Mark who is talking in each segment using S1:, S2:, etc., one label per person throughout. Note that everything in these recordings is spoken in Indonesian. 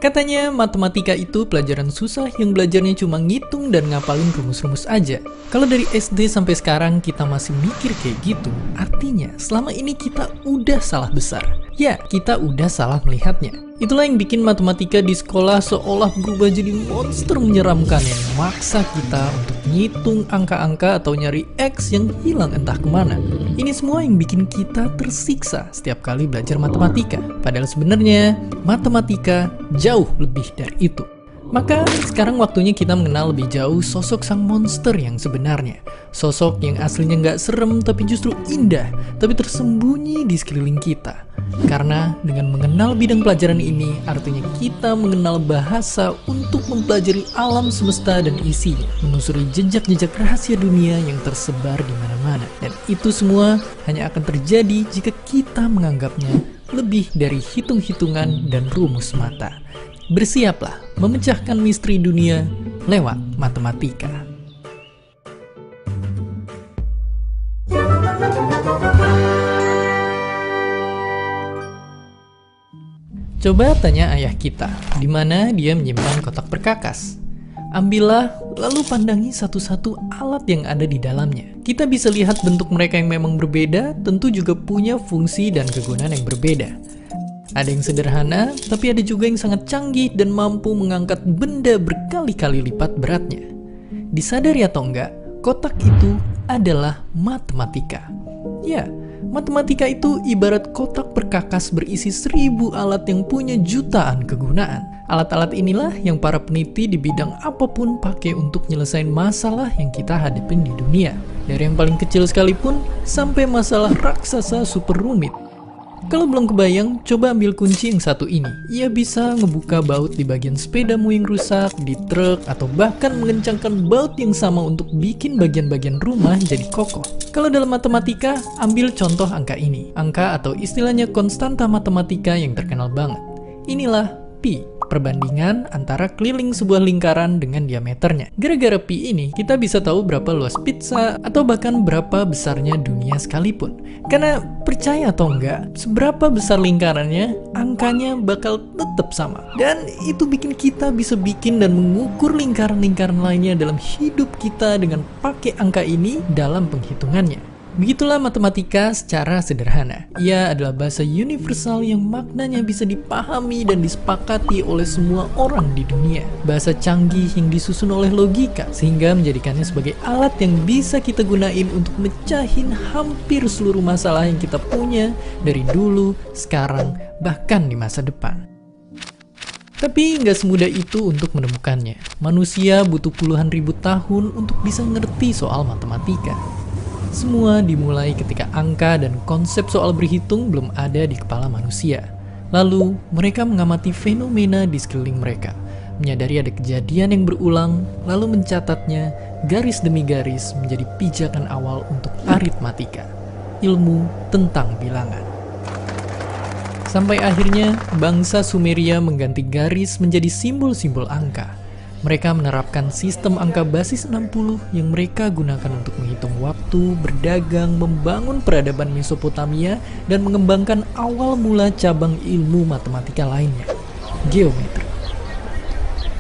S1: Katanya matematika itu pelajaran susah yang belajarnya cuma ngitung dan ngapalin rumus-rumus aja. Kalau dari SD sampai sekarang kita masih mikir kayak gitu, artinya selama ini kita udah salah besar. Ya, kita udah salah melihatnya. Itulah yang bikin matematika di sekolah seolah berubah jadi monster menyeramkan yang memaksa kita untuk ngitung angka-angka atau nyari X yang hilang entah kemana. Ini semua yang bikin kita tersiksa setiap kali belajar matematika. Padahal sebenarnya matematika jauh lebih dari itu. Maka sekarang waktunya kita mengenal lebih jauh sosok sang monster yang sebenarnya. Sosok yang aslinya nggak serem tapi justru indah, tapi tersembunyi di sekeliling kita. Karena dengan mengenal bidang pelajaran ini, artinya kita mengenal bahasa untuk mempelajari alam semesta dan isinya, menelusuri jejak-jejak rahasia dunia yang tersebar di mana-mana. Dan itu semua hanya akan terjadi jika kita menganggapnya lebih dari hitung-hitungan dan rumus mata. Bersiaplah memecahkan misteri dunia lewat matematika. Coba tanya ayah kita, di mana dia menyimpan kotak perkakas. Ambillah, lalu pandangi satu-satu alat yang ada di dalamnya. Kita bisa lihat bentuk mereka yang memang berbeda, tentu juga punya fungsi dan kegunaan yang berbeda. Ada yang sederhana, tapi ada juga yang sangat canggih dan mampu mengangkat benda berkali-kali lipat beratnya. Disadari atau enggak, kotak itu adalah matematika. Ya, matematika itu ibarat kotak perkakas berisi 1000 alat yang punya jutaan kegunaan. Alat-alat inilah yang para peneliti di bidang apapun pakai untuk nyelesain masalah yang kita hadapin di dunia. Dari yang paling kecil sekalipun, sampai masalah raksasa super rumit. Kalau belum kebayang, coba ambil kunci yang satu ini. Ia bisa ngebuka baut di bagian sepedamu yang rusak, di truk, atau bahkan mengencangkan baut yang sama untuk bikin bagian-bagian rumah jadi kokoh. Kalau dalam matematika, ambil contoh angka ini. Angka atau istilahnya konstanta matematika yang terkenal banget. Inilah pi, perbandingan antara keliling sebuah lingkaran dengan diameternya. Gara-gara pi ini, kita bisa tahu berapa luas pizza atau bahkan berapa besarnya dunia sekalipun. Karena percaya atau enggak, seberapa besar lingkarannya, angkanya bakal tetap sama. Dan itu bikin kita bisa bikin dan mengukur lingkaran-lingkaran lainnya dalam hidup kita dengan pakai angka ini dalam penghitungannya. Begitulah matematika secara sederhana. Ia adalah bahasa universal yang maknanya bisa dipahami dan disepakati oleh semua orang di dunia. Bahasa canggih yang disusun oleh logika, sehingga menjadikannya sebagai alat yang bisa kita gunain untuk mecahin hampir seluruh masalah yang kita punya dari dulu, sekarang, bahkan di masa depan. Tapi nggak semudah itu untuk menemukannya. Manusia butuh puluhan ribu tahun untuk bisa ngerti soal matematika. Semua dimulai ketika angka dan konsep soal berhitung belum ada di kepala manusia. Lalu, mereka mengamati fenomena di sekeliling mereka, menyadari ada kejadian yang berulang, lalu mencatatnya garis demi garis menjadi pijakan awal untuk aritmatika, ilmu tentang bilangan. Sampai akhirnya, bangsa Sumeria mengganti garis menjadi simbol-simbol angka. Mereka menerapkan sistem angka basis 60 yang mereka gunakan untuk menghitung waktu, berdagang, membangun peradaban Mesopotamia, dan mengembangkan awal mula cabang ilmu matematika lainnya, geometri.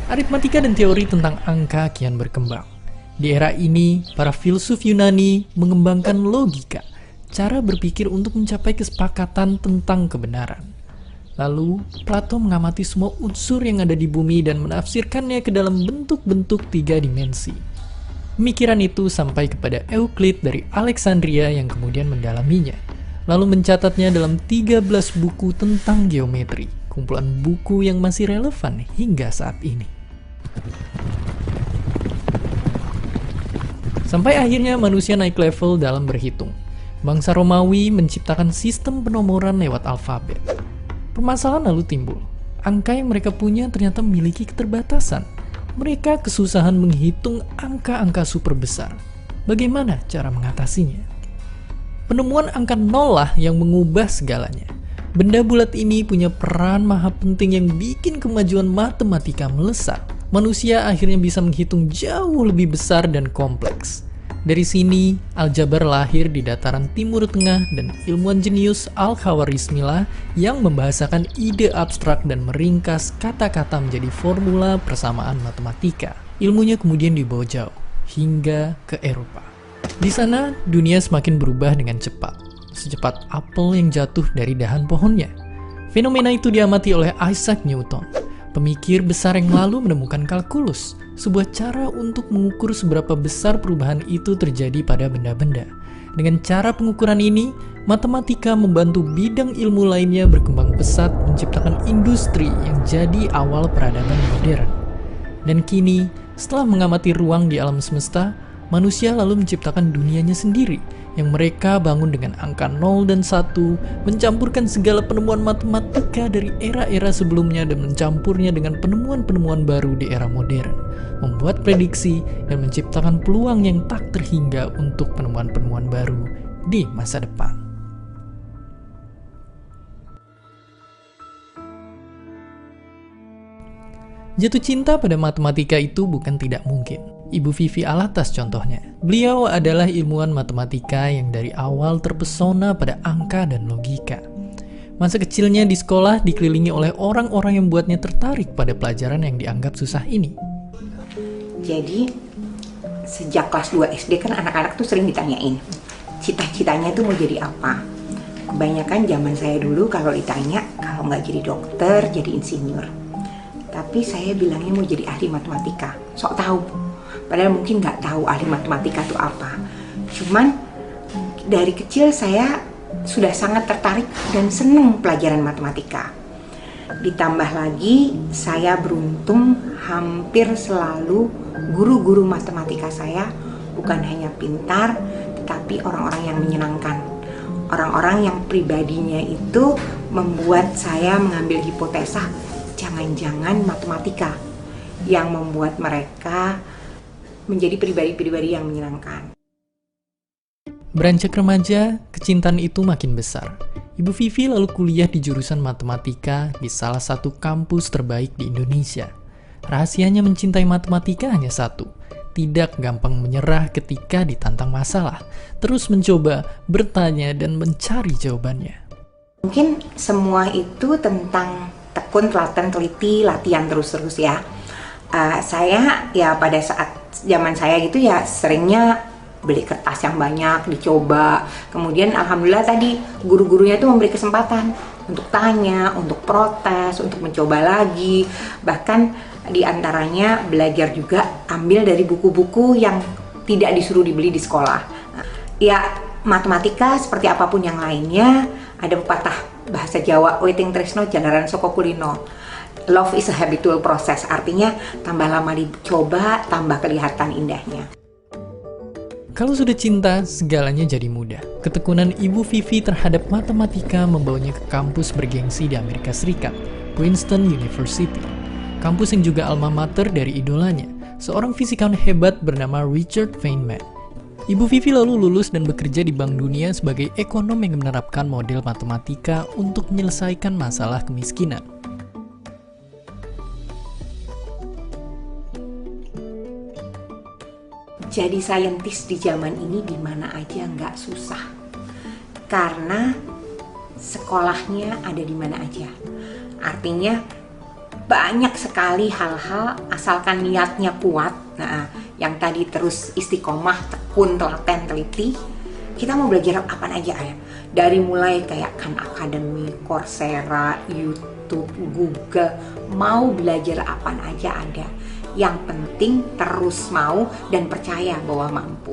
S1: Aritmatika dan teori tentang angka kian berkembang. Di era ini, para filsuf Yunani mengembangkan logika, cara berpikir untuk mencapai kesepakatan tentang kebenaran. Lalu, Plato mengamati semua unsur yang ada di bumi dan menafsirkannya ke dalam bentuk-bentuk 3 dimensi. Pemikiran itu sampai kepada Euclid dari Alexandria yang kemudian mendalaminya, lalu mencatatnya dalam 13 buku tentang geometri, kumpulan buku yang masih relevan hingga saat ini. Sampai akhirnya manusia naik level dalam berhitung. Bangsa Romawi menciptakan sistem penomoran lewat alfabet. Permasalahan lalu timbul. Angka yang mereka punya ternyata memiliki keterbatasan. Mereka kesusahan menghitung angka-angka super besar. Bagaimana cara mengatasinya? Penemuan angka nol lah yang mengubah segalanya. Benda bulat ini punya peran maha penting yang bikin kemajuan matematika melesat. Manusia akhirnya bisa menghitung jauh lebih besar dan kompleks. Dari sini, aljabar lahir di dataran Timur Tengah dan ilmuwan jenius Al-Khawarizmi lah yang membahasakan ide abstrak dan meringkas kata-kata menjadi formula persamaan matematika. Ilmunya kemudian dibawa jauh, hingga ke Eropa. Di sana, dunia semakin berubah dengan cepat, secepat apel yang jatuh dari dahan pohonnya. Fenomena itu diamati oleh Isaac Newton, pemikir besar yang lalu menemukan kalkulus, sebuah cara untuk mengukur seberapa besar perubahan itu terjadi pada benda-benda. Dengan cara pengukuran ini, matematika membantu bidang ilmu lainnya berkembang pesat menciptakan industri yang jadi awal peradaban modern. Dan kini, setelah mengamati ruang di alam semesta, manusia lalu menciptakan dunianya sendiri, yang mereka bangun dengan angka 0 dan 1, mencampurkan segala penemuan matematika dari era-era sebelumnya dan mencampurnya dengan penemuan-penemuan baru di era modern, membuat prediksi dan menciptakan peluang yang tak terhingga untuk penemuan-penemuan baru di masa depan. Jatuh cinta pada matematika itu bukan tidak mungkin. Ibu Vivi Alatas contohnya. Beliau adalah ilmuwan matematika yang dari awal terpesona pada angka dan logika. Masa kecilnya di sekolah dikelilingi oleh orang-orang yang membuatnya tertarik pada pelajaran yang dianggap susah ini.
S2: Jadi, sejak kelas 2 SD kan anak-anak tuh sering ditanyain, cita-citanya tuh mau jadi apa? Kebanyakan zaman saya dulu kalau ditanya, kalau nggak jadi dokter, jadi insinyur. Tapi saya bilangnya mau jadi ahli matematika, sok tahu. Padahal mungkin nggak tahu ahli matematika itu apa. Cuman dari kecil saya sudah sangat tertarik dan senang pelajaran matematika. Ditambah lagi saya beruntung hampir selalu guru-guru matematika saya bukan hanya pintar, tetapi orang-orang yang menyenangkan. Orang-orang yang pribadinya itu membuat saya mengambil hipotesa, jangan-jangan matematika yang membuat mereka menjadi pribadi-pribadi yang menyenangkan.
S1: Beranjak remaja, kecintaan itu makin besar. Ibu Vivi lalu kuliah di jurusan matematika di salah satu kampus terbaik di Indonesia. Rahasianya mencintai matematika hanya satu, tidak gampang menyerah ketika ditantang masalah, terus mencoba, bertanya, dan mencari jawabannya.
S2: Mungkin semua itu tentang tekun, telaten, teliti, latihan terus-terus ya. Saya ya pada saat zaman saya gitu ya seringnya beli kertas yang banyak, dicoba. Kemudian alhamdulillah tadi guru-gurunya itu memberi kesempatan untuk tanya, untuk protes, untuk mencoba lagi. Bahkan diantaranya belajar juga ambil dari buku-buku yang tidak disuruh dibeli di sekolah. Ya matematika seperti apapun yang lainnya, ada pepatah bahasa Jawa, Witing Tresno Jalaran Soko Kulino. Love is a habitual process, artinya tambah lama dicoba, tambah kelihatan indahnya.
S1: Kalau sudah cinta, segalanya jadi mudah. Ketekunan Ibu Vivi terhadap matematika membawanya ke kampus bergengsi di Amerika Serikat, Princeton University. Kampus yang juga alma mater dari idolanya, seorang fisikawan hebat bernama Richard Feynman. Ibu Vivi lalu lulus dan bekerja di Bank Dunia sebagai ekonom yang menerapkan model matematika untuk menyelesaikan masalah kemiskinan.
S2: Jadi saintis di zaman ini di mana aja nggak susah, karena sekolahnya ada di mana aja. Artinya banyak sekali hal-hal asalkan niatnya kuat. Nah, yang tadi terus istiqomah, tekun, telaten, teliti. Kita mau belajar apa aja ya. Dari mulai kayak Khan Academy, Coursera, YouTube, Google, mau belajar apa aja ada. Yang penting terus mau dan percaya bahwa mampu.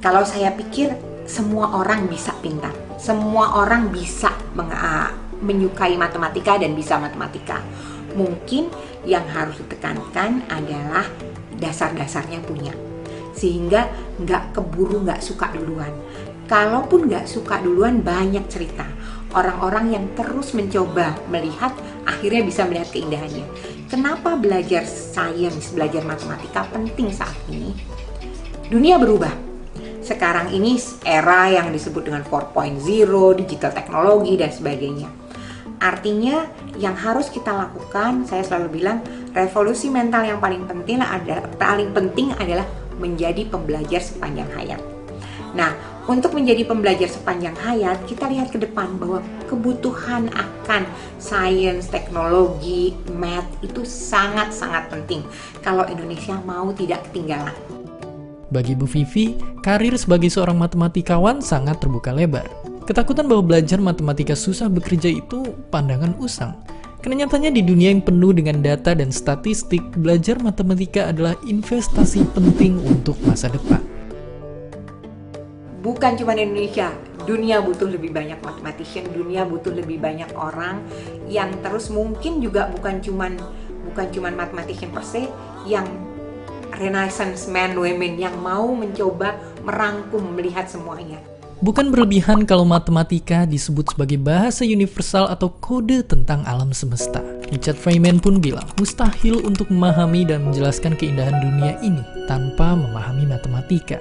S2: Kalau saya pikir semua orang bisa pintar, semua orang bisa menyukai matematika dan bisa matematika. Mungkin yang harus ditekankan adalah dasar-dasarnya punya, sehingga nggak keburu nggak suka duluan. Kalaupun nggak suka duluan, banyak cerita orang-orang yang terus mencoba melihat, akhirnya bisa melihat keindahannya. Kenapa belajar sains, belajar matematika penting saat ini? Dunia berubah. Sekarang ini era yang disebut dengan 4.0, digital teknologi dan sebagainya. Artinya yang harus kita lakukan, saya selalu bilang, revolusi mental yang paling penting adalah menjadi pembelajar sepanjang hayat. Nah, untuk menjadi pembelajar sepanjang hayat, kita lihat ke depan bahwa kebutuhan akan sains, teknologi, math itu sangat-sangat penting kalau Indonesia mau tidak ketinggalan.
S1: Bagi Bu Vivi, karir sebagai seorang matematikawan sangat terbuka lebar. Ketakutan bahwa belajar matematika susah bekerja itu pandangan usang. Karena nyatanya di dunia yang penuh dengan data dan statistik, belajar matematika adalah investasi penting untuk masa depan.
S2: Bukan cuma Indonesia, dunia butuh lebih banyak mathematician, dunia butuh lebih banyak orang yang terus mungkin juga bukan cuman mathematician per se, yang renaissance men, women yang mau mencoba merangkum, melihat semuanya.
S1: Bukan berlebihan kalau matematika disebut sebagai bahasa universal atau kode tentang alam semesta. Richard Feynman pun bilang, mustahil untuk memahami dan menjelaskan keindahan dunia ini tanpa memahami matematika.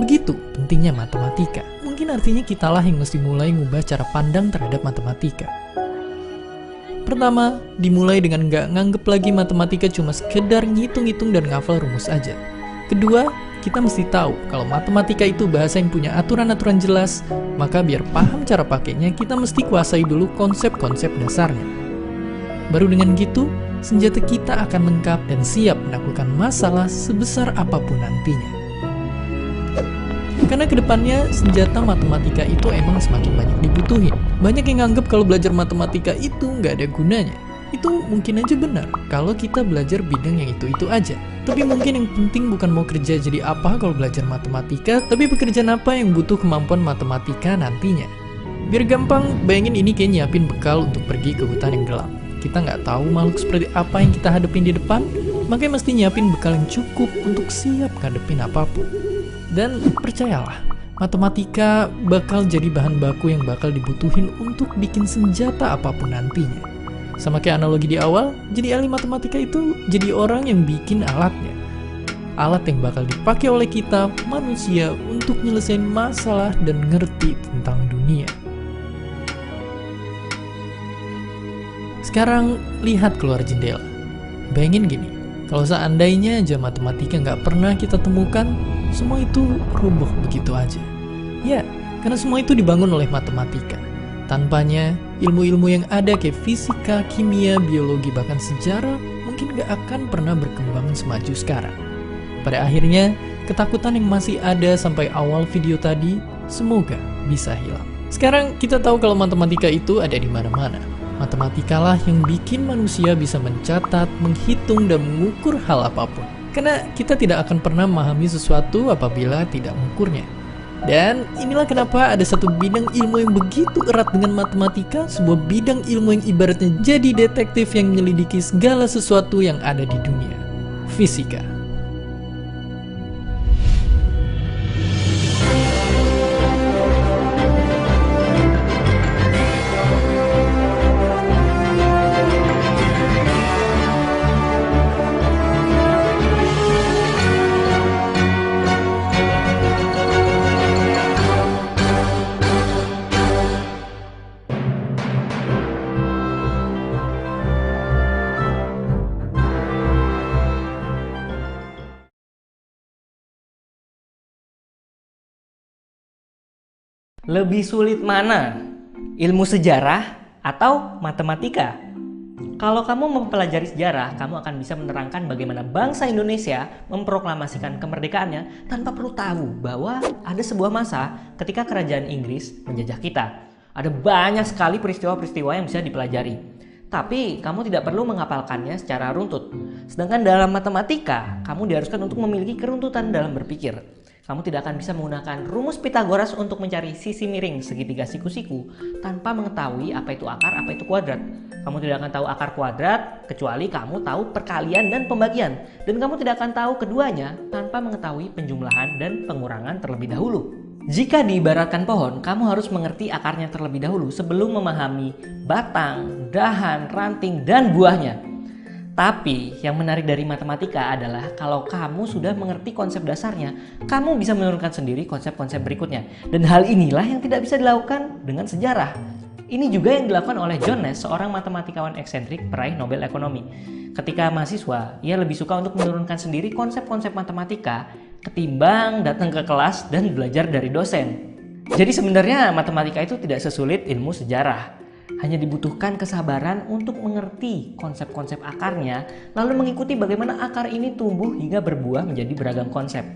S1: Begitu pentingnya matematika. Mungkin artinya kitalah yang mesti mulai ngubah cara pandang terhadap matematika. Pertama, dimulai dengan nggak nganggep lagi matematika cuma sekedar ngitung-ngitung dan ngafal rumus aja. Kedua, kita mesti tahu kalau matematika itu bahasa yang punya aturan-aturan jelas, maka biar paham cara pakainya, kita mesti kuasai dulu konsep-konsep dasarnya. Baru dengan gitu, senjata kita akan lengkap dan siap menaklukkan masalah sebesar apapun nantinya. Karena kedepannya senjata matematika itu emang semakin banyak dibutuhin. Banyak yang nganggep kalau belajar matematika itu nggak ada gunanya. Itu mungkin aja benar kalau kita belajar bidang yang itu-itu aja. Tapi mungkin yang penting bukan mau kerja jadi apa kalau belajar matematika, tapi pekerjaan apa yang butuh kemampuan matematika nantinya. Biar gampang, bayangin ini kayak nyiapin bekal untuk pergi ke hutan yang gelap. Kita nggak tahu makhluk seperti apa yang kita hadapin di depan, makanya mesti nyiapin bekal yang cukup untuk siap ngadepin apapun. Dan percayalah, matematika bakal jadi bahan baku yang bakal dibutuhin untuk bikin senjata apapun nantinya. Sama kayak analogi di awal, jadi ahli matematika itu jadi orang yang bikin alatnya. Alat yang bakal dipakai oleh kita, manusia, untuk nyelesain masalah dan ngerti tentang dunia. Sekarang, lihat keluar jendela. Bayangin gini, kalau seandainya aja matematika nggak pernah kita temukan, semua itu roboh begitu aja. Ya, karena semua itu dibangun oleh matematika. Tanpanya, ilmu-ilmu yang ada kayak fisika, kimia, biologi, bahkan sejarah mungkin gak akan pernah berkembang semaju sekarang. Pada akhirnya, ketakutan yang masih ada sampai awal video tadi, semoga bisa hilang. Sekarang kita tahu kalau matematika itu ada di mana-mana. Matematikalah yang bikin manusia bisa mencatat, menghitung, dan mengukur hal apapun. Karena kita tidak akan pernah memahami sesuatu apabila tidak mengukurnya. Dan inilah kenapa ada satu bidang ilmu yang begitu erat dengan matematika, sebuah bidang ilmu yang ibaratnya jadi detektif yang menyelidiki segala sesuatu yang ada di dunia. Fisika.
S3: Lebih sulit mana? Ilmu sejarah atau matematika? Kalau kamu mempelajari sejarah, kamu akan bisa menerangkan bagaimana bangsa Indonesia memproklamasikan kemerdekaannya tanpa perlu tahu bahwa ada sebuah masa ketika kerajaan Inggris menjajah kita. Ada banyak sekali peristiwa-peristiwa yang bisa dipelajari. Tapi kamu tidak perlu menghafalkannya secara runtut. Sedangkan dalam matematika, kamu diharuskan untuk memiliki keruntutan dalam berpikir. Kamu tidak akan bisa menggunakan rumus Pitagoras untuk mencari sisi miring segitiga siku-siku tanpa mengetahui apa itu akar, apa itu kuadrat. Kamu tidak akan tahu akar kuadrat kecuali kamu tahu perkalian dan pembagian. Dan kamu tidak akan tahu keduanya tanpa mengetahui penjumlahan dan pengurangan terlebih dahulu. Jika diibaratkan pohon, kamu harus mengerti akarnya terlebih dahulu sebelum memahami batang, dahan, ranting, dan buahnya. Tapi yang menarik dari matematika adalah kalau kamu sudah mengerti konsep dasarnya, kamu bisa menurunkan sendiri konsep-konsep berikutnya. Dan hal inilah yang tidak bisa dilakukan dengan sejarah. Ini juga yang dilakukan oleh John Nash, seorang matematikawan eksentrik peraih Nobel Ekonomi. Ketika mahasiswa, ia lebih suka untuk menurunkan sendiri konsep-konsep matematika ketimbang datang ke kelas dan belajar dari dosen. Jadi sebenarnya matematika itu tidak sesulit ilmu sejarah. Hanya dibutuhkan kesabaran untuk mengerti konsep-konsep akarnya, lalu mengikuti bagaimana akar ini tumbuh hingga berbuah menjadi beragam konsep.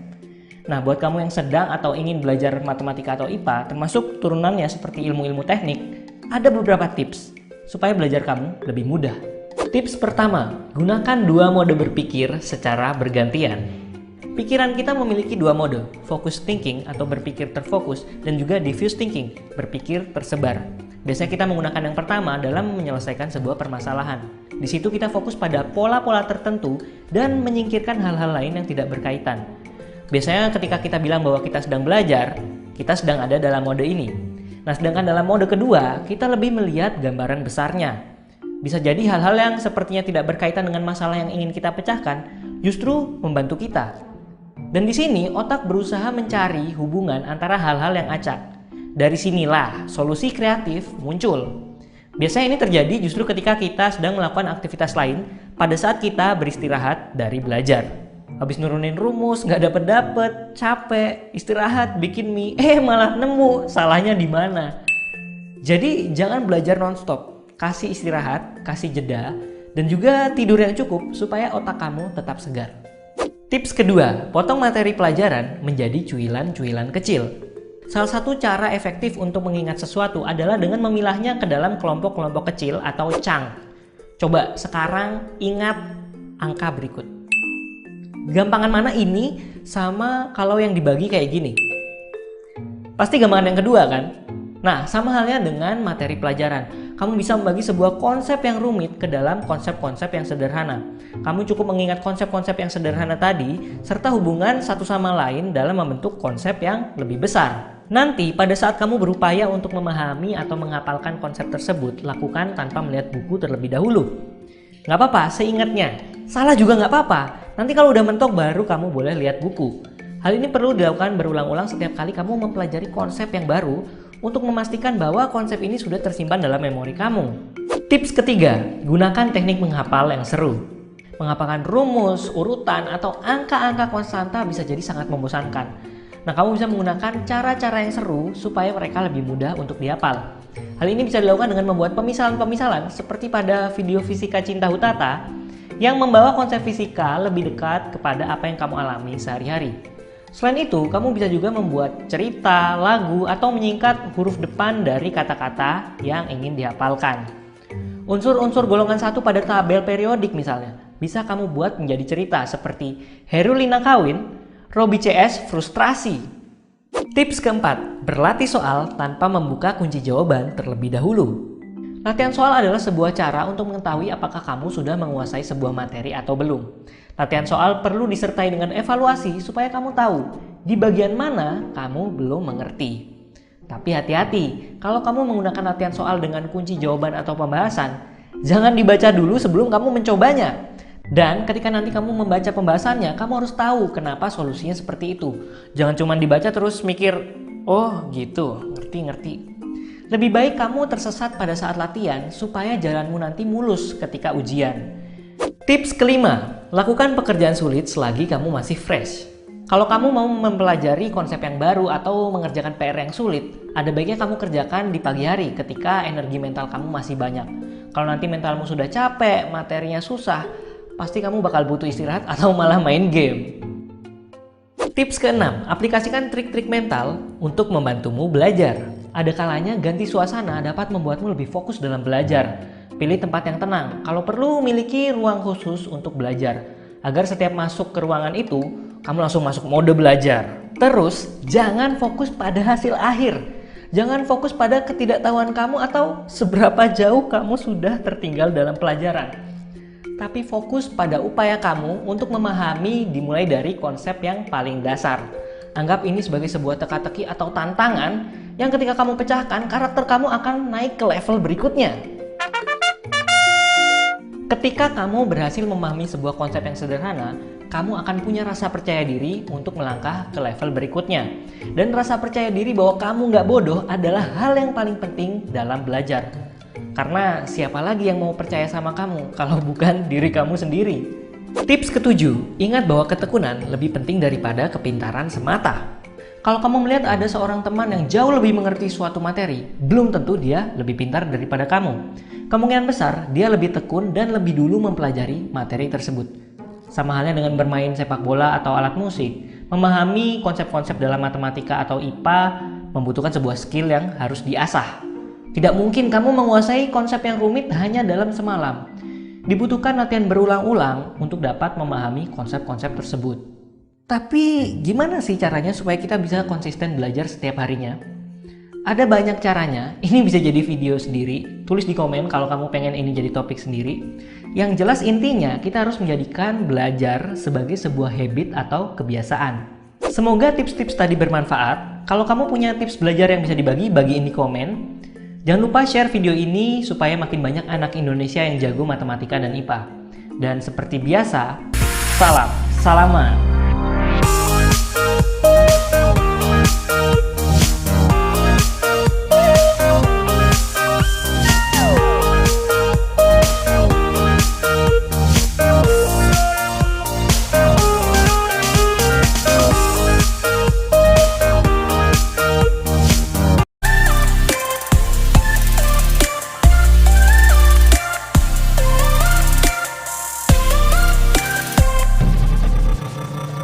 S3: Nah, buat kamu yang sedang atau ingin belajar matematika atau IPA, termasuk turunannya seperti ilmu-ilmu teknik, ada beberapa tips supaya belajar kamu lebih mudah. Tips pertama, gunakan dua mode berpikir secara bergantian. Pikiran kita memiliki dua mode, focus thinking atau berpikir terfokus, dan juga diffuse thinking, berpikir tersebar. Biasanya kita menggunakan yang pertama dalam menyelesaikan sebuah permasalahan. Di situ kita fokus pada pola-pola tertentu dan menyingkirkan hal-hal lain yang tidak berkaitan. Biasanya ketika kita bilang bahwa kita sedang belajar, kita sedang ada dalam mode ini. Nah, sedangkan dalam mode kedua, kita lebih melihat gambaran besarnya. Bisa jadi hal-hal yang sepertinya tidak berkaitan dengan masalah yang ingin kita pecahkan, justru membantu kita. Dan di sini otak berusaha mencari hubungan antara hal-hal yang acak. Dari sinilah solusi kreatif muncul. Biasanya ini terjadi justru ketika kita sedang melakukan aktivitas lain pada saat kita beristirahat dari belajar. Habis nurunin rumus, nggak dapet, capek, istirahat, bikin mie, malah nemu salahnya di mana. Jadi jangan belajar nonstop, kasih istirahat, kasih jeda, dan juga tidur yang cukup supaya otak kamu tetap segar. Tips kedua, potong materi pelajaran menjadi cuilan-cuilan kecil. Salah satu cara efektif untuk mengingat sesuatu adalah dengan memilahnya ke dalam kelompok-kelompok kecil atau chunk. Coba sekarang ingat angka berikut. Gampangan mana ini sama kalau yang dibagi kayak gini? Pasti gampangan yang kedua kan? Nah, sama halnya dengan materi pelajaran. Kamu bisa membagi sebuah konsep yang rumit ke dalam konsep-konsep yang sederhana. Kamu cukup mengingat konsep-konsep yang sederhana tadi, serta hubungan satu sama lain dalam membentuk konsep yang lebih besar. Nanti, pada saat kamu berupaya untuk memahami atau menghafalkan konsep tersebut, lakukan tanpa melihat buku terlebih dahulu. Nggak apa-apa, seingatnya. Salah juga nggak apa-apa. Nanti kalau udah mentok baru kamu boleh lihat buku. Hal ini perlu dilakukan berulang-ulang setiap kali kamu mempelajari konsep yang baru untuk memastikan bahwa konsep ini sudah tersimpan dalam memori kamu. Tips ketiga, gunakan teknik menghafal yang seru. Menghafalkan rumus, urutan, atau angka-angka konstanta bisa jadi sangat membosankan. Nah, kamu bisa menggunakan cara-cara yang seru supaya mereka lebih mudah untuk dihafal. Hal ini bisa dilakukan dengan membuat pemisalan-pemisalan seperti pada video Fisika Cinta Hutata yang membawa konsep fisika lebih dekat kepada apa yang kamu alami sehari-hari. Selain itu, kamu bisa juga membuat cerita, lagu, atau menyingkat huruf depan dari kata-kata yang ingin dihafalkan. Unsur-unsur golongan satu pada tabel periodik misalnya, bisa kamu buat menjadi cerita seperti Herulina kawin, Robi CS frustrasi. Tips keempat, berlatih soal tanpa membuka kunci jawaban terlebih dahulu. Latihan soal adalah sebuah cara untuk mengetahui apakah kamu sudah menguasai sebuah materi atau belum. Latihan soal perlu disertai dengan evaluasi supaya kamu tahu di bagian mana kamu belum mengerti. Tapi hati-hati, kalau kamu menggunakan latihan soal dengan kunci jawaban atau pembahasan, jangan dibaca dulu sebelum kamu mencobanya. Dan ketika nanti kamu membaca pembahasannya, kamu harus tahu kenapa solusinya seperti itu. Jangan cuma dibaca terus mikir, oh gitu, ngerti. Lebih baik kamu tersesat pada saat latihan supaya jalanmu nanti mulus ketika ujian. Tips kelima, lakukan pekerjaan sulit selagi kamu masih fresh. Kalau kamu mau mempelajari konsep yang baru atau mengerjakan PR yang sulit, ada baiknya kamu kerjakan di pagi hari ketika energi mental kamu masih banyak. Kalau nanti mentalmu sudah capek, materinya susah, pasti kamu bakal butuh istirahat atau malah main game. Tips keenam, aplikasikan trik-trik mental untuk membantumu belajar. Ada kalanya ganti suasana dapat membuatmu lebih fokus dalam belajar. Pilih tempat yang tenang. Kalau perlu, miliki ruang khusus untuk belajar. Agar setiap masuk ke ruangan itu, kamu langsung masuk mode belajar. Terus, jangan fokus pada hasil akhir. Jangan fokus pada ketidaktahuan kamu atau seberapa jauh kamu sudah tertinggal dalam pelajaran. Tapi fokus pada upaya kamu untuk memahami dimulai dari konsep yang paling dasar. Anggap ini sebagai sebuah teka-teki atau tantangan yang ketika kamu pecahkan, karakter kamu akan naik ke level berikutnya. Ketika kamu berhasil memahami sebuah konsep yang sederhana, kamu akan punya rasa percaya diri untuk melangkah ke level berikutnya. Dan rasa percaya diri bahwa kamu nggak bodoh adalah hal yang paling penting dalam belajar. Karena siapa lagi yang mau percaya sama kamu kalau bukan diri kamu sendiri? Tips ketujuh, ingat bahwa ketekunan lebih penting daripada kepintaran semata. Kalau kamu melihat ada seorang teman yang jauh lebih mengerti suatu materi, belum tentu dia lebih pintar daripada kamu. Kemungkinan besar dia lebih tekun dan lebih dulu mempelajari materi tersebut. Sama halnya dengan bermain sepak bola atau alat musik. Memahami konsep-konsep dalam matematika atau IPA membutuhkan sebuah skill yang harus diasah. Tidak mungkin kamu menguasai konsep yang rumit hanya dalam semalam. Dibutuhkan latihan berulang-ulang untuk dapat memahami konsep-konsep tersebut. Tapi gimana sih caranya supaya kita bisa konsisten belajar setiap harinya? Ada banyak caranya, ini bisa jadi video sendiri. Tulis di komen kalau kamu pengen ini jadi topik sendiri. Yang jelas intinya kita harus menjadikan belajar sebagai sebuah habit atau kebiasaan. Semoga tips-tips tadi bermanfaat. Kalau kamu punya tips belajar yang bisa dibagi, bagiin di komen. Jangan lupa share video ini supaya makin banyak anak Indonesia yang jago matematika dan IPA. Dan seperti biasa, salam salaman.